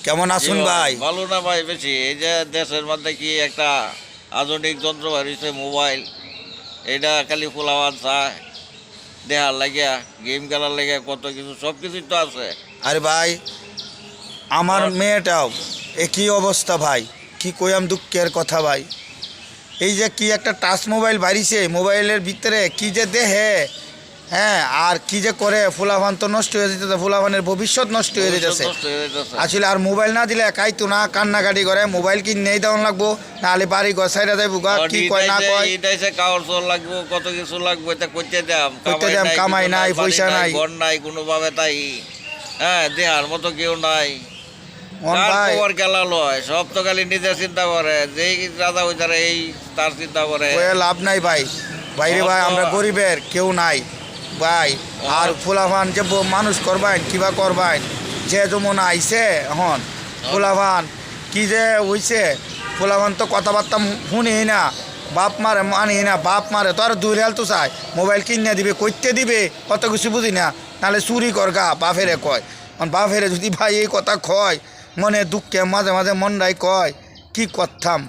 কেমন আছেন ভাই? ভালো না ভাই বেশি। এই যে দেশের মধ্যে কি একটা আধুনিক যন্ত্র বাড়িছে মোবাইল, এটা খালি ফুলাবান চায় দেহার লাগিয়া, গেম খেলার লাগিয়া, কত কিছু সব কিছুই তো আছে। আরে ভাই, আমার মেয়েটাও একই অবস্থা ভাই। কি কইয়াম দুঃখের কথা ভাই। এই যে কি একটা টাচ মোবাইল বাড়িছে, মোবাইলের ভিতরে কি যে দেহে, হ্যাঁ, আর কি যে করে, ফুলাভান তো নষ্ট হয়ে যেতেছে, ফুলাভানের ভবিষ্যৎ নষ্ট হয়ে যেতেছে। নষ্ট হয়ে যাইতেছে। আসলে আর মোবাইল না দিলে খাইতো না, কান্নাকাটি করে। মোবাইল কিনেই দেওয়ান লাগবো, নাহলে বাড়ি ঘর সাইডে যাইবো গা, কি কয় না কয়। ইটাইছে কাগজ লাগবো, কত কিছু লাগবে, এটা করতে দাম, করতে দাম, কামাই নাই, পয়সা নাই, ঘর নাই কোনোভাবে, তাই হ্যাঁ দেহার মতো কেউ নাই। ভাই খবর খেলা লয়, সব তো খালি নিজের চিন্তা করে, যেই রাজা হয়ে যারে এই তার চিন্তা করে। কয়ে লাভ নাই ভাই। বাইরে ভাই আমরা গরিবের কেউ নাই ভাই। আর ফুলাভান যে মানুষ করবেন, কিবা করবেন, যে যেমন আইছে এখন ফুলাভান কি যে হইছে, ফুলাভান তো কথাবার্তা শুনি না, বাপ মারে মানি না, বাপ মারে তো আর দুই রেল তো চায়, মোবাইল কিনে দিবে, করতে দিবে, কত কিছু বুঝি না, নাহলে চুরি কর গা, বাপেরে কয়। বাপেরে যদি ভাই এই কথা কয়, মনে দুঃখে মাঝে মাঝে মনটাই কয় কি করতাম।